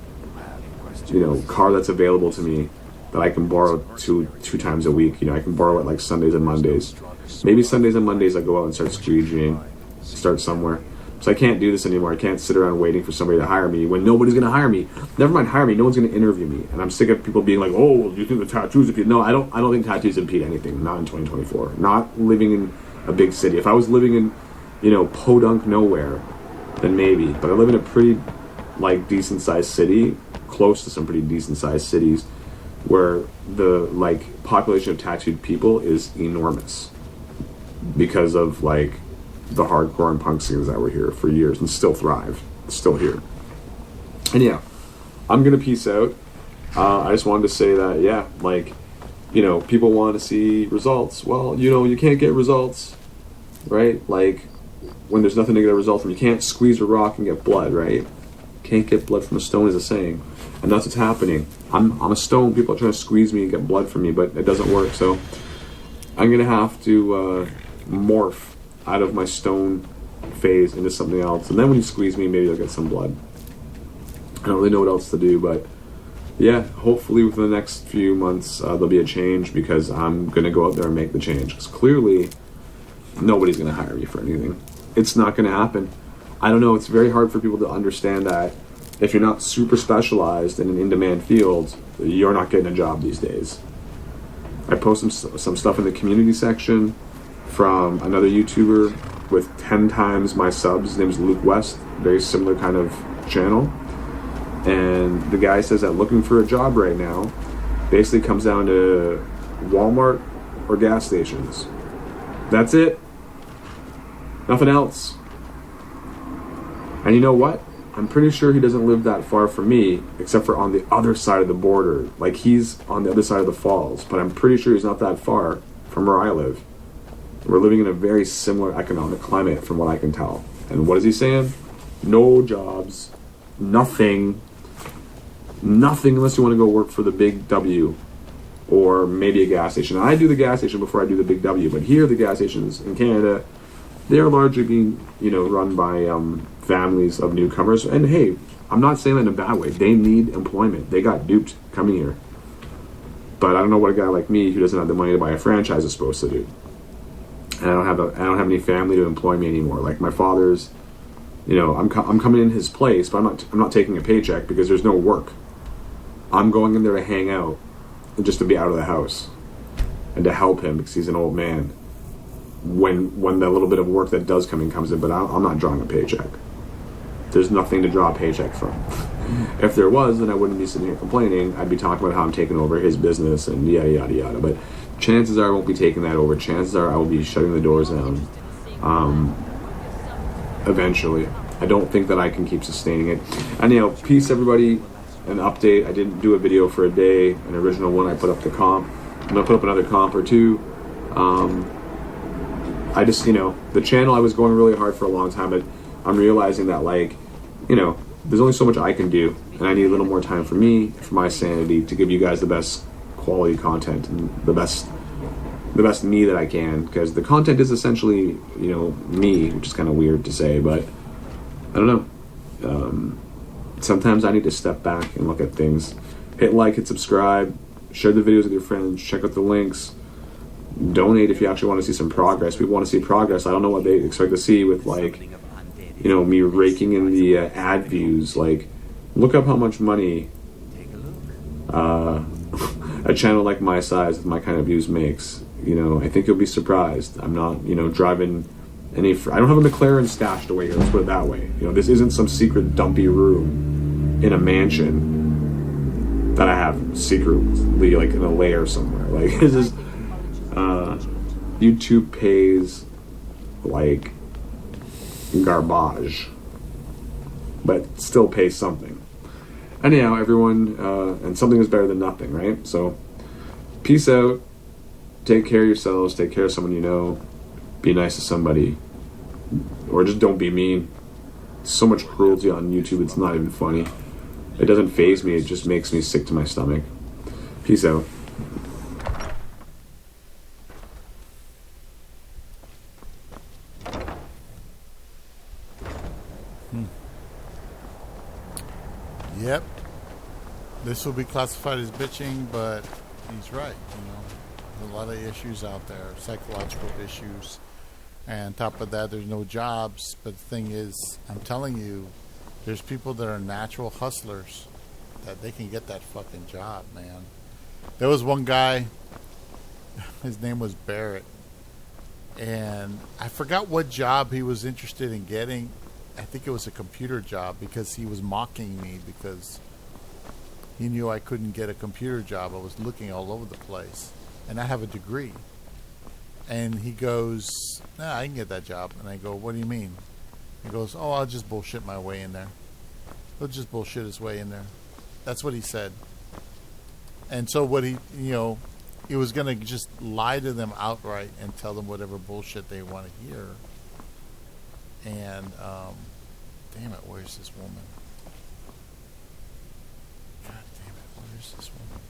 that's available to me that I can borrow two times a week. I can borrow it Sundays and Mondays. Maybe Sundays and Mondays I go out and start squeegeeing, start somewhere. So I can't do this anymore. I can't sit around waiting for somebody to hire me when nobody's going to hire me. Never mind hire me, no one's going to interview me. And I'm sick of people being like, oh, do you think the tattoos impede? No, I don't think tattoos impede anything. Not in 2024. Not living in a big city. If I was living in, podunk nowhere, then maybe. But I live in a pretty, decent sized city, close to some pretty decent sized cities, where the, population of tattooed people is enormous. Because of the hardcore and punk scenes that were here for years and still thrive, still here. And yeah, I'm gonna peace out. I just wanted to say that people want to see results. Well, you can't get results, right? When there's nothing to get a result from, you can't squeeze a rock and get blood, right? Can't get blood from a stone is a saying, and that's what's happening. I'm a stone. People are trying to squeeze me and get blood from me, but it doesn't work. So I'm gonna have to morph out of my stone phase into something else, and then when you squeeze me, maybe I'll get some blood. I don't really know what else to do, but yeah, hopefully within the next few months there'll be a change, because I'm gonna go out there and make the change, because clearly nobody's gonna hire me for anything. It's not gonna happen. I don't know, it's very hard for people to understand that if you're not super specialized in an in-demand field, you're not getting a job these days. I post some stuff in the community section from another YouTuber with 10 times my subs. His name's Luke West, very similar kind of channel. And the guy says that looking for a job right now basically comes down to Walmart or gas stations. That's it. Nothing else. And you know what? I'm pretty sure he doesn't live that far from me, except for on the other side of the border. He's on the other side of the falls, but I'm pretty sure he's not that far from where I live. We're living in a very similar economic climate from what I can tell. And what is he saying? No jobs. Nothing unless you want to go work for the big W or maybe a gas station. And I do the gas station before I do the big W, but here the gas stations in Canada, they're largely being, run by families of newcomers. And hey, I'm not saying that in a bad way. They need employment. They got duped coming here. But I don't know what a guy like me who doesn't have the money to buy a franchise is supposed to do. And I don't have any family to employ me anymore. My father's, I'm coming in his place, but I'm not taking a paycheck because there's no work. I'm going in there to hang out and just to be out of the house and to help him because he's an old man. When the little bit of work that does come in comes in, but I'm not drawing a paycheck. There's nothing to draw a paycheck from. If there was, then I wouldn't be sitting here complaining. I'd be talking about how I'm taking over his business and yada yada yada. But chances are I won't be taking that over. Chances are I will be shutting the doors down eventually. I don't think that I can keep sustaining it. Anyhow, peace everybody. An update. I didn't do a video for a day. An original one. I put up the comp. I'm going to put up another comp or two. I just, the channel, I was going really hard for a long time, but I'm realizing that, there's only so much I can do, and I need a little more time for me, for my sanity, to give you guys the best quality content and the best the best me that I can, because the content is essentially, me, which is kind of weird to say, but I don't know. Sometimes I need to step back and look at things. Hit like, hit subscribe, share the videos with your friends, check out the links, donate if you actually want to see some progress. People want to see progress. I don't know what they expect to see with, like, me raking in the ad views. Like, look up how much money a channel like my size with my kind of views makes. I think you'll be surprised. I'm not, driving I don't have a McLaren stashed away here, let's put it that way. This isn't some secret dumpy room in a mansion that I have secretly, like, in a lair somewhere. Like, this is, YouTube pays, like, garbage, but still pays something. Anyhow, everyone, and something is better than nothing, right? So, peace out. Take care of yourselves. Take care of someone you know. Be nice to somebody. Or just don't be mean. So much cruelty on YouTube, it's not even funny. It doesn't faze me, it just makes me sick to my stomach. Peace out. Yep. This will be classified as bitching, but he's right. There's a lot of issues out there, psychological issues. And on top of that, there's no jobs. But the thing is, I'm telling you, there's people that are natural hustlers that they can get that fucking job, man. There was one guy, his name was Barrett, and I forgot what job he was interested in getting. I think it was a computer job, because he was mocking me because he knew I couldn't get a computer job. I was looking all over the place, and I have a degree. And he goes, nah, I can get that job. And I go, what do you mean? He goes, oh, I'll just bullshit my way in there. He'll just bullshit his way in there. That's what he said. And so what he was going to just lie to them outright and tell them whatever bullshit they want to hear. And, damn it, where's this woman? God damn it, where's this woman?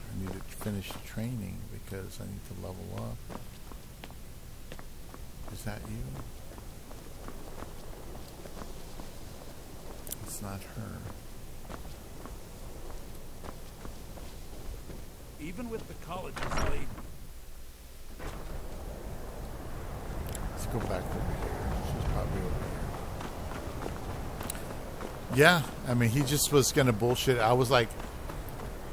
I need to finish the training because I need to level up. Is that you? It's not her. Even with the colleges laid. Let's go back over here. She's probably over here. Yeah, I mean, he just was going to bullshit. I was like,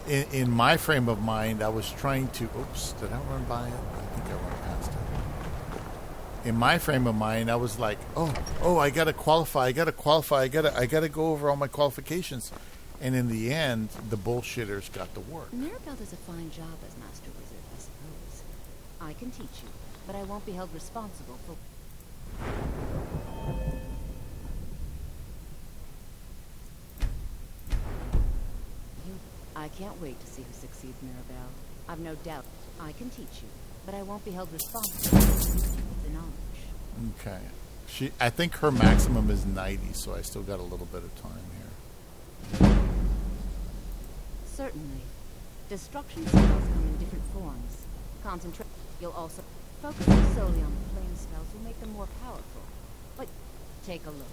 in my frame of mind, I was trying to... Oops, did I run by it? I think I went past it. In my frame of mind, I was like, oh, I got to qualify. I got to go over all my qualifications. And in the end, the bullshitters got to work. Mirabelle does a fine job as Master Wizard, I suppose. I can teach you, but I won't be held responsible for... I can't wait to see who succeeds, Mirabelle. I've no doubt I can teach you, but I won't be held responsible for the knowledge. Okay. I think her maximum is 90, so I still got a little bit of time here. Certainly. Destruction spells come in different forms. Concentrate. You'll also focus solely on the flame spells will make them more powerful. But take a look.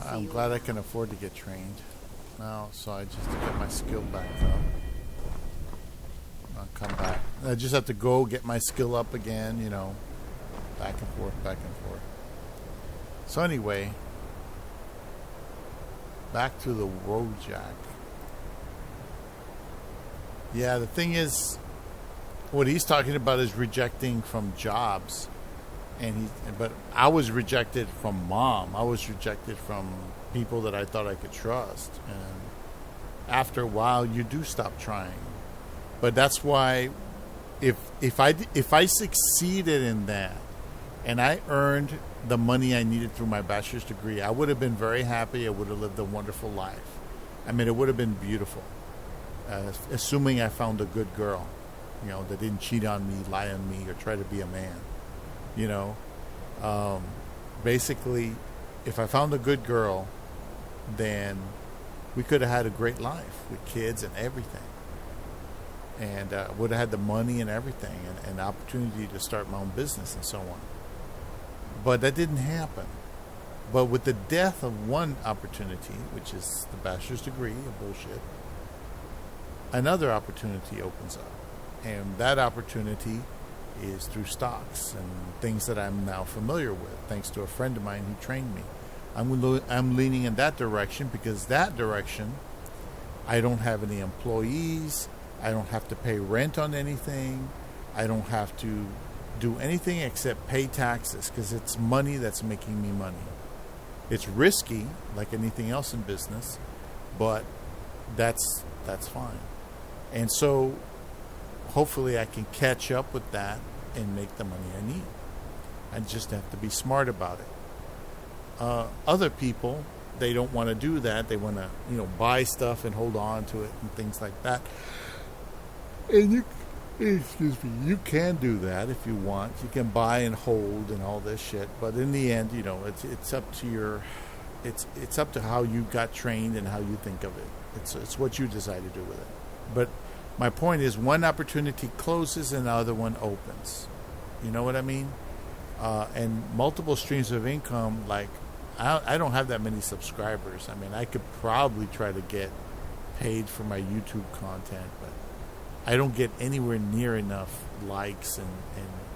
I'm glad I can afford to get trained now, so I just to get my skill back up. I'll come back. I just have to go get my skill up again, back and forth, back and forth. So anyway, back to the Wojak. Yeah, the thing is, what he's talking about is rejecting from jobs. But I was rejected from Mom. I was rejected from people that I thought I could trust. And after a while, you do stop trying. But that's why, if I succeeded in that, and I earned the money I needed through my bachelor's degree, I would have been very happy. I would have lived a wonderful life. I mean, it would have been beautiful, assuming I found a good girl, that didn't cheat on me, lie on me, or try to be a man. Basically, if I found a good girl, then we could have had a great life with kids and everything. And would have had the money and everything, and the opportunity to start my own business and so on. But that didn't happen. But with the death of one opportunity, which is the bachelor's degree of bullshit, another opportunity opens up. And that opportunity is through stocks and things that I'm now familiar with, thanks to a friend of mine who trained me. I'm leaning in that direction because that direction, I don't have any employees. I don't have to pay rent on anything. I don't have to do anything except pay taxes because it's money that's making me money. It's risky, like anything else in business, but that's fine. And so hopefully I can catch up with that and make the money I need. I just have to be smart about it. Other people, they don't want to do that. They want to, buy stuff and hold on to it and things like that. And you can do that if you want. You can buy and hold and all this shit. But in the end, it's up to it's up to how you got trained and how you think of it. It's what you decide to do with it. But my point is, one opportunity closes and the other one opens. You know what I mean? And multiple streams of income, like I don't have that many subscribers. I mean, I could probably try to get paid for my YouTube content, but I don't get anywhere near enough likes and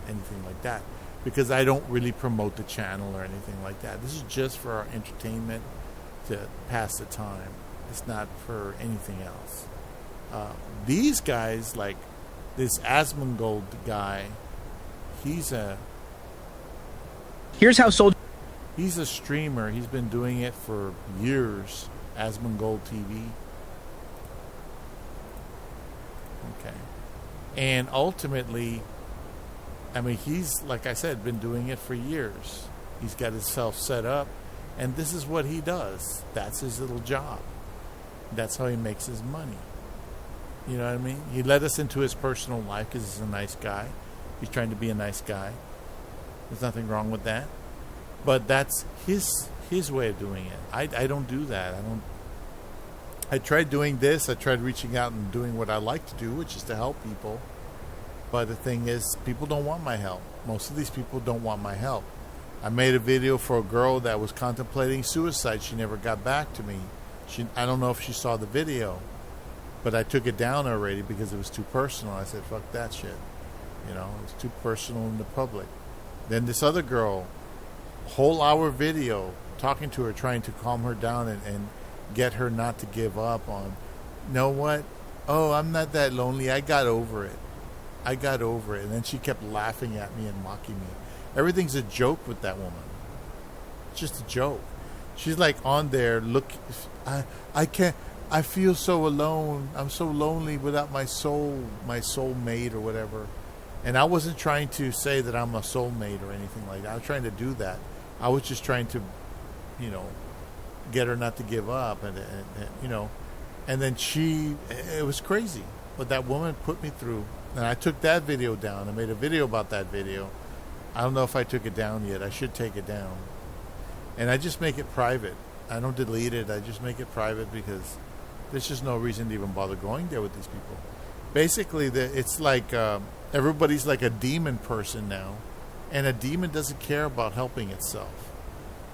anything like that because I don't really promote the channel or anything like that. This is just for our entertainment to pass the time. It's not for anything else. These guys, like this Asmongold guy, he's a streamer. He's been doing it for years. Asmongold TV. Okay. And ultimately, I mean, he's, like I said, been doing it for years. He's got himself set up, and this is what he does. That's his little job. That's how he makes his money. You know what I mean? He let us into his personal life because he's a nice guy. He's trying to be a nice guy. There's nothing wrong with that. But that's his way of doing it. I don't do that. I tried doing this. I tried reaching out and doing what I like to do, which is to help people. But the thing is, people don't want my help. Most of these people don't want my help. I made a video for a girl that was contemplating suicide. She never got back to me. I don't know if she saw the video, but I took it down already because it was too personal. I said, fuck that shit. It was too personal in the public. Then this other girl, whole hour video, talking to her, trying to calm her down and get her not to give up on, know what? Oh, I'm not that lonely. I got over it. And then she kept laughing at me and mocking me. Everything's a joke with that woman. It's just a joke. She's like on there, look, I can't, I feel so alone. I'm so lonely without my soulmate or whatever. And I wasn't trying to say that I'm a soulmate or anything like that. I was trying to do that. I was just trying to, get her not to give up. And then it was crazy. But that woman put me through. And I took that video down. I made a video about that video. I don't know if I took it down yet. I should take it down. And I just make it private. I don't delete it. I just make it private because there's just no reason to even bother going there with these people. Basically, it's like everybody's like a demon person now. And a demon doesn't care about helping itself.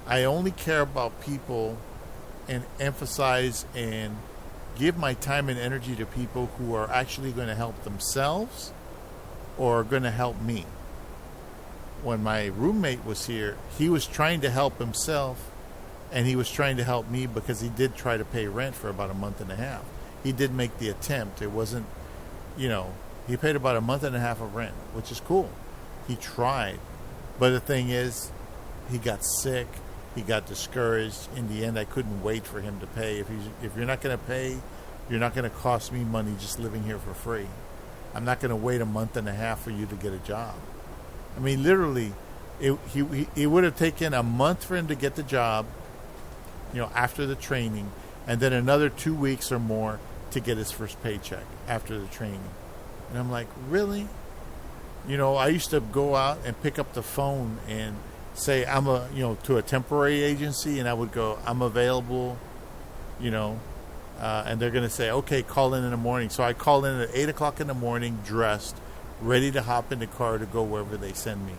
I only care about people and emphasize and give my time and energy to people who are actually going to help themselves or are going to help me. When my roommate was here, he was trying to help himself and he was trying to help me because he did try to pay rent for about a month and a half. He did make the attempt. It wasn't, he paid about a month and a half of rent, which is cool. He tried. But the thing is, he got sick. He got discouraged. In the end, I couldn't wait for him to pay. If you're not going to pay, you're not going to cost me money just living here for free. I'm not going to wait a month and a half for you to get a job. I mean, literally, it would have taken a month for him to get the job, after the training, and then another 2 weeks or more to get his first paycheck after the training. And I'm like, really? I used to go out and pick up the phone and say to a temporary agency, and I would go, I'm available, and they're going to say, okay, call in the morning. So I call in at 8 o'clock in the morning, dressed, ready to hop in the car to go wherever they send me.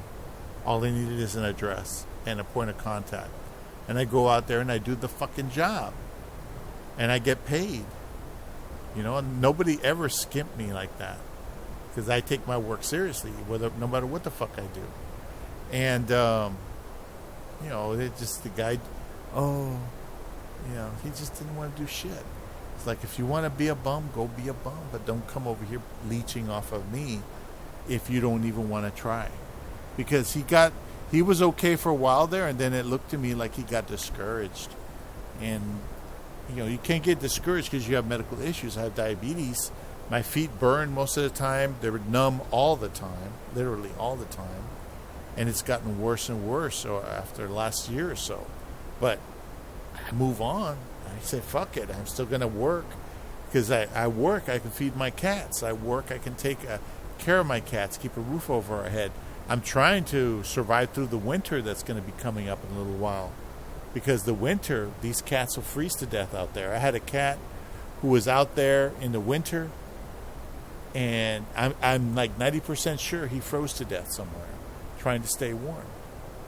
All they needed is an address and a point of contact. And I go out there and I do the fucking job. And I get paid. You know, and nobody ever skimped me like that. Because I take my work seriously, no matter what the fuck I do. And, you know, it just, the guy, he just didn't want to do shit. It's like, if you want to be a bum, go be a bum. But don't come over here leeching off of me if you don't even want to try. Because he was okay for a while there, and then it looked to me like he got discouraged. And, you know, you can't get discouraged because you have medical issues. I have diabetes. My feet burn most of the time. They're numb all the time, literally all the time. And it's gotten worse and worse after the last year or so. But I move on. I say, fuck it. I'm still going to work. Because I work, I can feed my cats. I work, I can take care of my cats, keep a roof over our head. I'm trying to survive through the winter that's going to be coming up in a little while. Because the winter, these cats will freeze to death out there. I had a cat who was out there in the winter, and I'm like 90% sure he froze to death somewhere, trying to stay warm.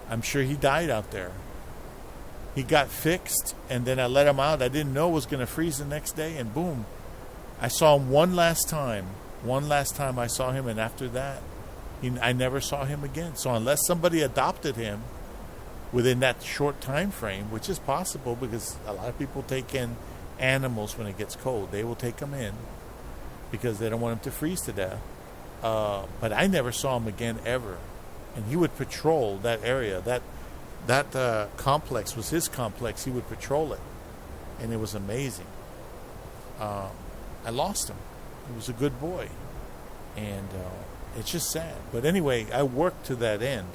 I'm sure he died out there. He got fixed, and then I let him out. I didn't know it was going to freeze the next day, and boom. I saw him one last time. One last time I saw him, and after that, I never saw him again. So unless somebody adopted him within that short time frame, which is possible because a lot of people take in animals when it gets cold. They will take them in because they don't want them to freeze to death. But I never saw him again ever. And he would patrol that area. That complex was his complex. He would patrol it. And it was amazing. I lost him. He was a good boy. And it's just sad. But anyway, I worked to that end.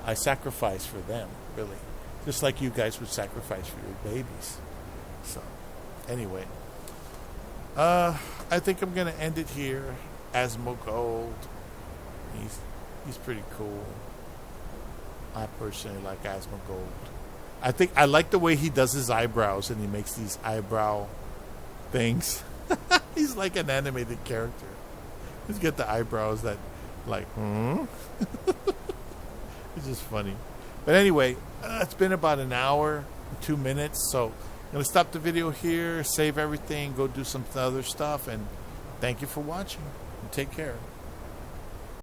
I sacrificed for them, really. Just like you guys would sacrifice for your babies. So, anyway. I think I'm going to end it here. Asmongold. He's pretty cool. I personally like Asmongold. I think I like the way he does his eyebrows, and he makes these eyebrow things. He's like an animated character. He's got the eyebrows that, like, It's just funny. But anyway, it's been about an hour, 2 minutes, so I'm going to stop the video here, save everything, go do some other stuff, and thank you for watching. And take care.